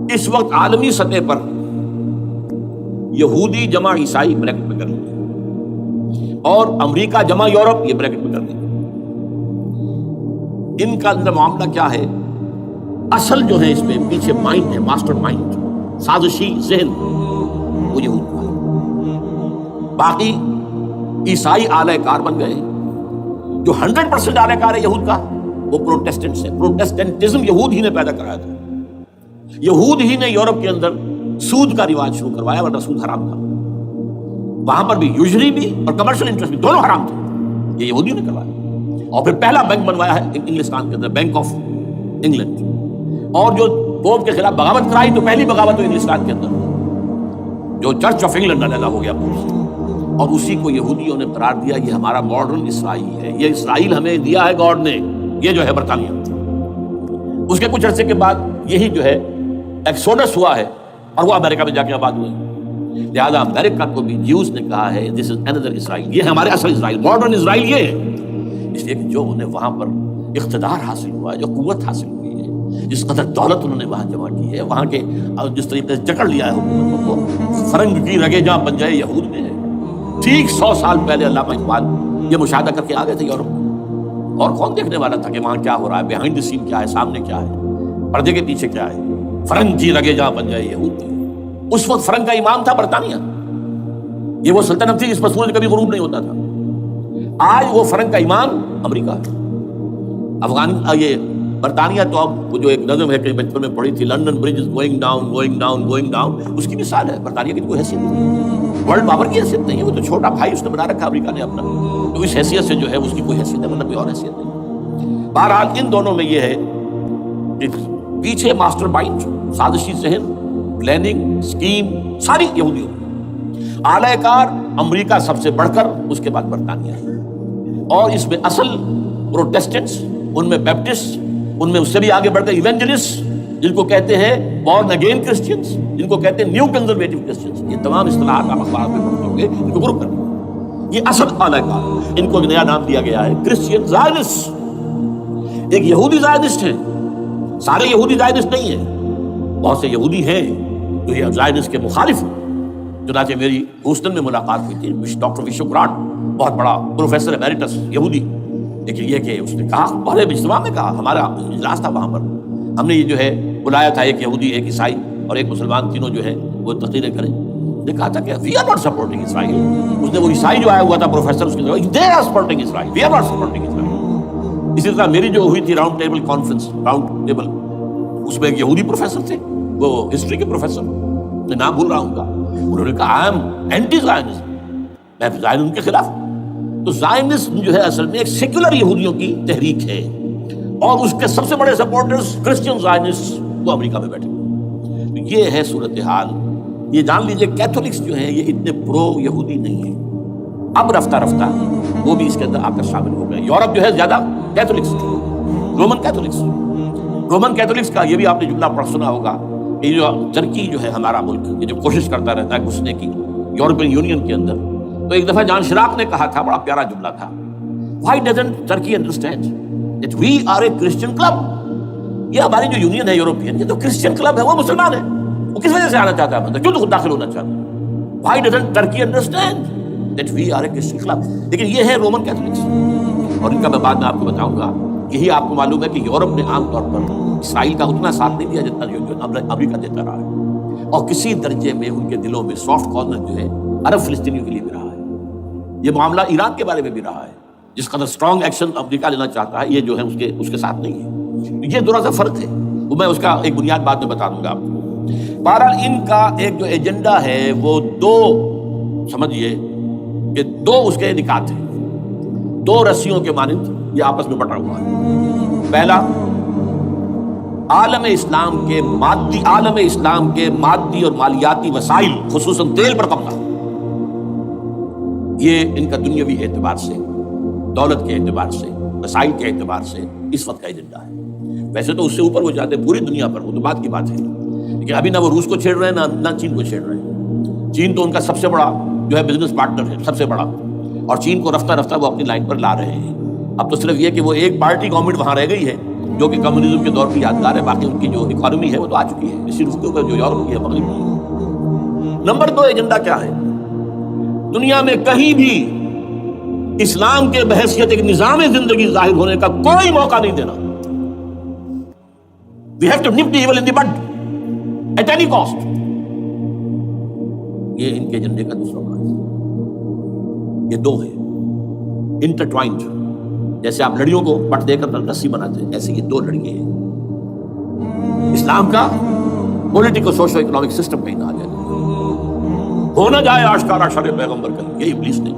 اس وقت عالمی سطح پر یہودی جمع عیسائی بریکٹ میں کر لیں اور امریکہ جمع یورپ یہ بریکٹ میں کر لیں. ان کا اندر معاملہ کیا ہے؟ اصل جو ہے اس میں پیچھے مائنڈ ہے، ماسٹر مائنڈ، سازشی ذہن، وہ یہود کا ہے. باقی عیسائی اعلی کار بن گئے. جو 100% اعلی کار ہے یہود کا وہ پروٹیسٹنٹس ہے. پروٹیسٹنٹزم یہود ہی نے پیدا کرایا تھا. یہود ہی نے یورپ کے اندر سود کا رواج شروع کروایا، ورنہ سود حرام تھا. وہاں پر بھی یوزری بھی اور کمرشل انٹرسٹ بھی دونوں حرام تھے. یہ یہودیوں نے کروایا. اور پھر پہلا بینک بنوایا ہے انگلستان کے اندر، بینک آف انگلینڈ. اور جو پوپ کے خلاف بغاوت کرائی تو پہلی بغاوت ہوئی انگلستان کے اندر، جو چرچ آف انگلینڈ علیحدہ ہو گیا پوپ سے. اور اسی کو یہودیوں نے قرار دیا یہ ہمارا ماڈرن اسرائیل ہے. یہ اسرائیل ہمیں دیا ہے گاڈ نے، یہ جو ہے برطانیہ. اس کے کچھ عرصے کے بعد یہی جو ہے ایکسوڈس ہوا ہے اور وہ امریکہ میں جا کے آباد ہوئے. لہذا امریکہ کو بھی جیوز نے کہا ہے دس از اندر اسرائیل، یہ ہمارے اصل اسرائیل، ماڈرن اسرائیل یہ ہے. اس لیے کہ جو انہیں وہاں پر اقتدار حاصل ہوا ہے، جو قوت حاصل ہوئی ہے، جس قدر دولت انہوں نے وہاں جمع کی ہے، وہاں کے جس طریقے سے جکڑ لیا ہے حکومتوں کو، فرنگ کی رگے جہاں بن جائے یہود میں ہے. ٹھیک 100 سال پہلے علامہ اقبال یہ مشاہدہ کر کے آ گئے تھے یورپ میں. اور کون دیکھنے والا تھا کہ وہاں کیا ہو رہا ہے، بیہائنڈ دی سین کیا ہے، سامنے کیا ہے، پردے کے پیچھے کیا ہے. فرنگ کی رگے جہاں بن جائے یہود تھی. اس وقت فرنگ کا امام تھا برطانیہ. یہ وہ سلطنت تھی جس پر سورج کبھی غروب نہیں ہوتا تھا. آج وہ فرنگ کا امام امریکہ ہے. یہ برطانیہ تو اب وہ جو ایک نظم ہے کہ بچپن میں پڑھی تھی، London bridge is going down going down going down, اس کی مثال ہے. برطانیہ کی کوئی حیثیت نہیں، ورلڈ پاور کی حیثیت نہیں ہے. وہ تو چھوٹا بھائی اس نے بنا رکھا امریکہ نے اپنا، تو اس حیثیت سے جو ہے اس کی کوئی حیثیت ہے، ورنہ کوئی اور حیثیت نہیں. بہرحال ان دونوں میں یہ ہے کہ پیچھے ماسٹر مائنڈ، سازشی ذہن، پلاننگ، اسکیم ساری یہودیوں. اعلی کار امریکہ سب سے بڑھ کر، اس کے بعد برطانیہ ہے. اور اس میں اصل پروٹیسٹنٹس، ان میں بیپٹسٹ، ان میں اس سے بھی آگے بڑھ کر ایونجلسٹ، جن کو کہتے ہیں بورن اگین کرسچنس، جن کو کہتے ہیں نیو کنزرویٹو کرسچنس. یہ تمام اصطلاحات آپ اخبارات میں پڑھتے ہوں گے، ان کو گروپ کریں. یہ اصل اعلی کار. ان کو ایک نیا نام دیا گیا ہے کرسچین زائنسٹ. ایک یہودی زائنسٹ ہے، سارے یہودی زائنسٹ نہیں ہیں. بہت سے یہودی ہیں جو یہ زائنسٹ کے مخالف ہیں. چنانچہ میری ہیوسٹن میں ملاقات ہوئی تھی ڈاکٹر وشوگراٹ، بہت بڑا پروفیسر ایمیریٹس یہودی. لیکن یہ کہ اس نے کہا، بڑے اجتماع میں کہا، ہمارا اجلاس تھا وہاں پر، ہم نے یہ جو ہے بلایا تھا ایک یہودی، ایک عیسائی اور ایک مسلمان، تینوں جو ہے وہ تقریریں کریں. نے کہا تھا کہ وی آر ناٹ سپورٹنگ اسرائیل. اس نے وہ عیسائی جو آیا ہوا تھا پروفیسر، اس کے they are supporting Israel, we are not supporting Israel. اسی طرح میری جو ہوئی تھی round table conference, round table, اس میں ایک یہودی پروفیسر تھے، وہ ہسٹری کے پروفیسر، میں نام بھول رہا ہوں کا. انہوں نے کہا آئی ایم اینٹی زائنسٹ، میں زائن کے خلاف. تو زائنسٹ جو ہے اصل میں ایک سیکولر یہودیوں کی تحریک ہے، اور اس کے سب سے بڑے سپورٹرز کرسچین زائنسٹ وہ امریکہ میں بیٹھے. تو یہ ہے صورتحال. یہ جان لیجئے کیتھولکس جو ہیں یہ اتنے پرو یہودی نہیں ہیں. اب رفتہ رفتہ وہ بھی اس کے اندر آ کر شامل ہو گئے. یورپ جو ہے زیادہ Catholics, Roman Catholics. Roman Catholics کا یہ بھی آپ نے جملہ پڑھ سنا ہوگا. یہ جو ترکی جو ہے ہمارا ملک، یہ جو کوشش کرتا رہتا ہے گھسنے کی یورپین یونین کے اندر، تو ایک دفعہ جان شراق نے کہا تھا، بڑا پیارا جملہ تھا، Why doesn't Turkey understand that we are a Christian club؟ یہ ہماری جو یونین ہے یورپین، یہ تو کرسچین کلب ہے، وہ مسلمان ہے، وہ کس وجہ سے آنا چاہتا ہے، کیوں تو داخل ہونا چاہتا ہے؟ Why doesn't Turkey understand that we are a Christian club؟ لیکن یہ ہے رومن کیتھولکس، اور ان کا میں بعد میں آپ کو بتاؤں گا. یہی آپ کو معلوم ہے کہ یورپ نے عام طور پر اسرائیل کا اتنا ساتھ نہیں دیا جتنا جو امریکہ دیتا رہا ہے، اور کسی درجے میں ان کے دلوں میں سافٹ کارنر جو ہے عرب فلسطینیوں کے لیے بھی رہا ہے. یہ معاملہ ایران کے بارے میں بھی رہا ہے، جس قدر اسٹرانگ ایکشن امریکہ لینا چاہتا ہے، یہ جو ہے اس کے ساتھ نہیں ہے. یہ دونوں سا فرق ہے، وہ میں اس کا ایک بنیاد بعد میں بتا دوں گا آپ کو. بہرحال ان کا ایک جو ایجنڈا ہے وہ دو، سمجھیے کہ دو اس کے نکات ہیں، دو رسیوں کے مانند یہ آپس میں بٹا ہوا ہے. پہلا، عالم اسلام کے مادی اور مالیاتی وسائل، خصوصاً تیل پر قبضہ. یہ ان کا دنیاوی اعتبار سے، دولت کے اعتبار سے، وسائل کے اعتبار سے اس وقت کا ایجنڈا ہے. ویسے تو اس سے اوپر وہ جاتے ہیں پوری دنیا پر، وہ تو بات کی بات ہے، لیکن ابھی نہ وہ روس کو چھیڑ رہے ہیں نہ چین کو چھیڑ رہے ہیں. چین تو ان کا سب سے بڑا جو ہے بزنس پارٹنر ہے، سب سے بڑا، اور چین کو رفتہ رفتہ وہ اپنی لائن پر لا رہے ہیں. اب تو صرف یہ کہ وہ ایک پارٹی گورنمنٹ وہاں رہ گئی ہے، جو کہ کمیونزم کے دور کی یادگار ہے. باقی ان کی جو اکانومی ہے وہ تو آ چکی ہے اسی رخ کے اوپر جو یورپ کی ہے, مغرب کی ہے. نمبر 2 ایجنڈا کیا ہے؟ دنیا میں کہیں بھی اسلام کے بحیثیت ایک نظام زندگی ظاہر ہونے کا کوئی موقع نہیں دینا. We have to nip the evil in the bud at any cost. یہ ان کے ایجنڈے کا دوسرا بات ہے. یہ 2 ہیں انٹرٹوائنڈ. جیسے آپ لڑیوں کو پٹ دے کر رسی بناتے ہیں, ایسے یہ 2 لڑیے ہیں. اسلام کا پولیٹیکل سوشل اکنامک سسٹم کہیں نہ آ جائے, ہو نہ جائے آشکارا شر پیغمبر کا. یہ ابلیس نے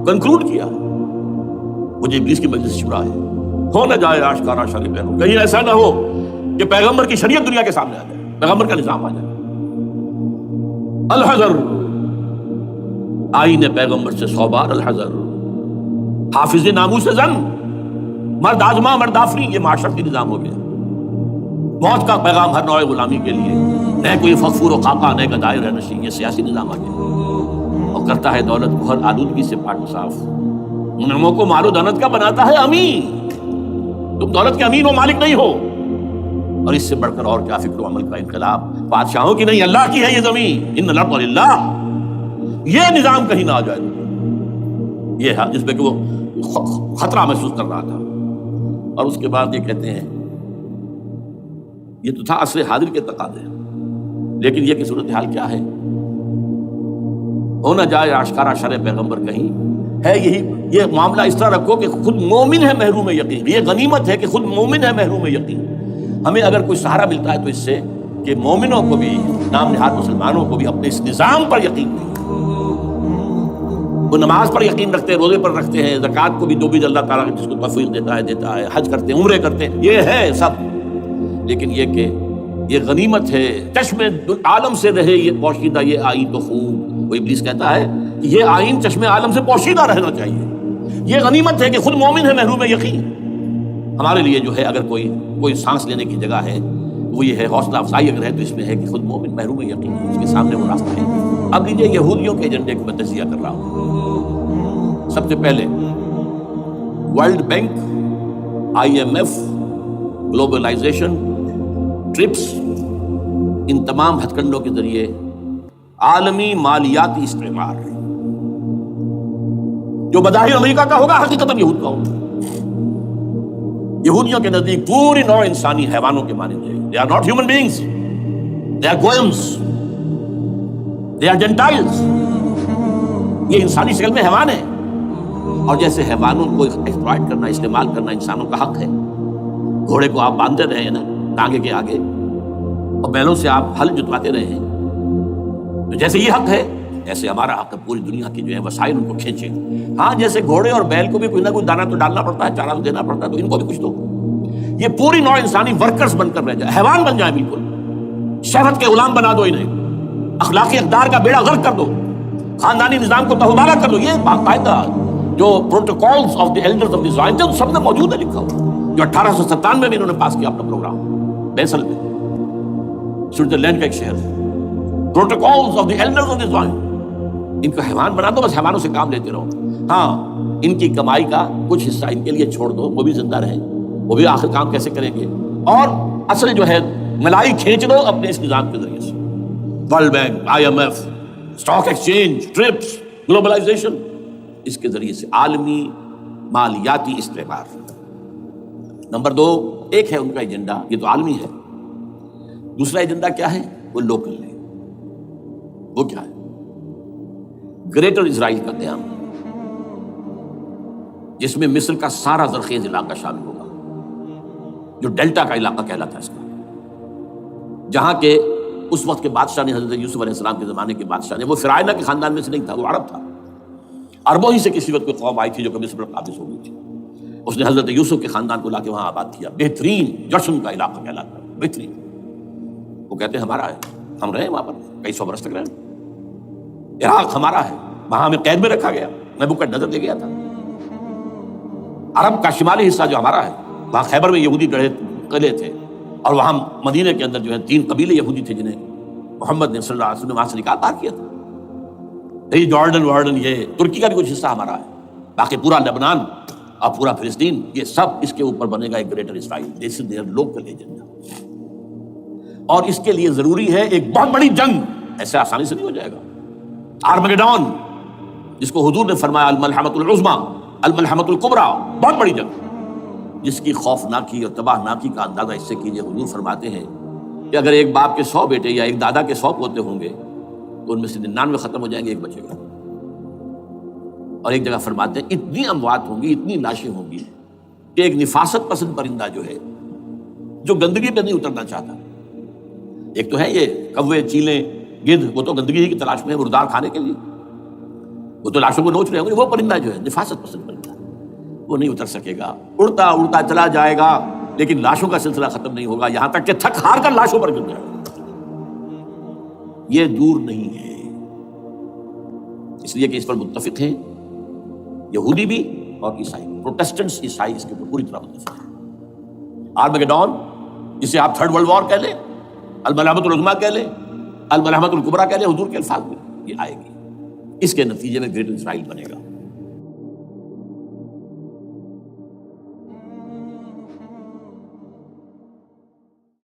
کنکلوڈ کیا, مجھے ابلیس کی مجلس شورا ہے, ہو نہ جائے آشکارا شر پیغمبر. کہیں ایسا نہ ہو کہ پیغمبر کی شریعت دنیا کے سامنے آ جائے, پیغمبر کا نظام آ جائے. الحذر, آئین پیغمبر سے 100 بار الحذر. حافظ ناموس زن, مرد آزما مرد آفری, یہ معاشرتی نظام ہو گیا. موت کا پیغام ہر نوع غلامی کے لیے, نہ کوئی فخور و خاکہ نہ گدائے رہنشین, یہ سیاسی نظام آ گیا. اور کرتا ہے دولت کو ہر آلودگی سے پاک و صاف. نموں کو مال و دولت کا بناتا ہے امین. تم دولت کے امین و مالک نہیں ہو. اور اس سے بڑھ کر اور کیا فکر و عمل کا انقلاب. بادشاہوں کی نہیں, اللہ کی ہے یہ زمین. ان الارض للہ. یہ نظام کہیں نہ آ جائے. یہ ہے جس میں کہ وہ خطرہ محسوس کر رہا تھا. اور اس کے بعد یہ کہتے ہیں, یہ تو تھا عصر حاضر کے تقاضے, لیکن یہ کہ صورتحال کیا ہے؟ ہو نہ جائے آشکارا شر پیغمبر کہیں ہے. یہی یہ معاملہ اس طرح رکھو کہ خود مومن ہے محروم یقین. یہ غنیمت ہے کہ خود مومن ہے محروم یقین. ہمیں اگر کوئی سہارا ملتا ہے تو اس سے کہ مومنوں کو بھی, نام نہاد مسلمانوں کو بھی اپنے اس نظام پر یقین نہیں. وہ نماز پر یقین رکھتے ہیں, روزے پر رکھتے ہیں, زکوٰۃ کو بھی جو بھی اللہ تعالیٰ جس کو توفیق دیتا ہے, حج کرتے ہیں, عمرے کرتے ہیں, یہ ہے سب. لیکن یہ کہ یہ غنیمت ہے, چشم عالم سے رہے یہ پوشیدہ یہ آئین تو خوب. وہ ابلیس کہتا ہے کہ یہ آئین چشم عالم سے پوشیدہ رہنا چاہیے. یہ غنیمت ہے کہ خود مومن ہے محروم یقین. ہمارے لیے جو ہے اگر کوئی سانس لینے کی جگہ ہے وہ یہ ہے, حوصلہ افزائی اگر ہے تو اس میں ہے کہ خود مومن محروم یقین ہے, اس کے سامنے وہ راستہ ہے. اب لیجیے یہودیوں کے ایجنڈے کو میں تجزیہ کر رہا ہوں. سب سے پہلے world bank, IMF, globalization, TRIPS, ان تمام ہتھ کنڈوں کے ذریعے عالمی مالیاتی استعمار جو بظاہر امریکہ کا ہوگا حقیقتاً یہود کا ہوگا. یہودیوں کے نزدیک پوری نوع انسانی حیوانوں کے مانند ہے. They are not human beings. They are goyams. They are Gentiles. یہ انسانی شکل میں حیوان ہیں, اور جیسے حیوانوں کو ایکسپلائٹ کرنا, استعمال کرنا انسانوں کا حق ہے. گھوڑے کو آپ باندھتے رہے ہیں نا ٹانگے کے آگے, اور بیلوں سے آپ ہل جتواتے رہے ہیں, تو جیسے یہ حق ہے ایسے ہمارا حق ہے پوری دنیا کی جو ہے وسائل ان کو کھینچیں. ہاں جیسے گھوڑے اور بیل کو بھی کوئی نہ کوئی دانہ تو ڈالنا پڑتا ہے, چارہ تو دینا پڑتا ہے, تو ان کو بھی کچھ دو. یہ پوری نوع انسانی ورکرز بن کر رہ جائے, حیوان بن جائے بالکل. شہوت کے غلام بنا دو انہیں, اخلاقی اقدار کا بیڑا غرق کر دو, خاندانی نظام کو تہمارا کر دو. یہ باقاعدہ جو protocols of the elders of the Zion سب میں موجود ہے لکھا ہوا, جو 1857 میں بھی انہوں نے پاس کیا اپنا پروگرام بیسل میں, سوئٹزرلینڈ کا ایک شہر. Protocols of the elders of the Zion. ان کو حیوان بنا دو, بس حیوانوں سے کام لیتے رہو. ہاں ان کی کمائی کا کچھ حصہ ان کے لیے چھوڑ دو, وہ بھی زندہ رہیں, وہ بھی آخر کام کیسے کریں گے. اور اصل جو ہے ملائی کھینچ دو اپنے اس نظام کے ذریعے سے. World bank, IMF, stock exchange, TRIPS, globalization, اس کے ذریعے سے عالمی مالیاتی استعمار. نمبر 2 ایک ہے ان کا ایجنڈا, یہ تو عالمی ہے. دوسرا ایجنڈا کیا ہے؟ وہ لوکل ہے. وہ کیا ہے؟ گریٹر اسرائیل کا قیام, جس میں مصر کا سارا زرخیز علاقہ شامل ہوگا, جو ڈیلٹا کا علاقہ کہلاتا ہے اس کا, جہاں کے اس وقت کے بادشاہ نے, حضرت یوسف علیہ السلام کے زمانے کے بادشاہ نے, وہ فرعونہ کے خاندان میں سے نہیں تھا, وہ عرب تھا. عربوں ہی سے کسی وقت کوئی قوم آئی تھی جو کہ مصر پر قابض ہو گئی تھی. اس نے حضرت یوسف کے خاندان کو لا کے وہاں آباد کیا. بہترین جشن کا علاقہ کہلاتا ہے, بہترین. وہ کہتے ہیں ہمارا ہے, ہم رہے وہاں پر کئی 100 برس تک رہے. عراق ہمارا ہے, وہاں ہمیں قید میں رکھا گیا, نبوکدنضر لے گیا تھا. عرب کا شمالی حصہ جو ہمارا ہے, وہاں خیبر میں یہودی قلعے تھے, اور وہاں مدینے کے اندر جو ہے 3 قبیلے یہودی تھے جنہیں محمد نے صلی اللہ علیہ وسلم وہاں سے نکال کیا تھا. یہ جارڈن یہ ترکی کا بھی کچھ حصہ ہمارا ہے, باقی پورا لبنان اب پورا فلسطین، یہ سب اس کے اوپر بنے گا ایک greater Israel. This is there local agenda. اور اس کے لیے ضروری ہے ایک بہت بڑی جنگ. ایسے آسانی سے نہیں ہو جائے گا. آرمگیڈون، جس کو حضور نے فرمایا الملحمۃ العظمیٰ، الملحمۃ الکبریٰ، بہت بڑی جنگ، جس کی خوفناکی اور تباہ ناکی کا اندازہ اس سے کیجیے. حضور فرماتے ہیں کہ اگر ایک باپ کے 100 بیٹے یا ایک دادا کے 100 پوتے ہوں گے تو ان میں سے 99 ختم ہو جائیں گے، ایک بچے گا. اور ایک جگہ فرماتے ہیں اتنی اموات ہوں گی، اتنی لاشیں ہوں گی کہ ایک نفاست پسند پرندہ جو ہے، جو گندگی پہ نہیں اترنا چاہتا. ایک تو ہے یہ کوے، چیلیں، گدھ، وہ تو گندگی ہی کی تلاش میں ہے مردار کھانے کے لیے، وہ تو لاشوں کو نوچ رہے ہوں گے. وہ پرندہ جو ہے نفاست پسند پرندہ، وہ نہیں اتر سکے گا. اڑتا اڑتا چلا جائے گا لیکن لاشوں کا سلسلہ ختم نہیں ہوگا، یہاں تک کہ تھک ہار کر لاشوں پر گر جائے گا. یہ دور نہیں ہے. اس لیے کہ اس پر متفق ہیں یہودی بھی اور عیسائی. پروٹسٹنٹس، عیسائی اس کے اوپر پوری طرح متفق ہیں. آرمگیڈون، جسے آپ تھرڈ ورلڈ وار کہہ لیں، الملحمۃ العظمیٰ کہہ لیں، الملحمۃ الکبریٰ کہہ لیں، حضور کے الفاظ میں یہ آئے گی. اس کے نتیجے میں گریٹ اسرائیل بنے گا.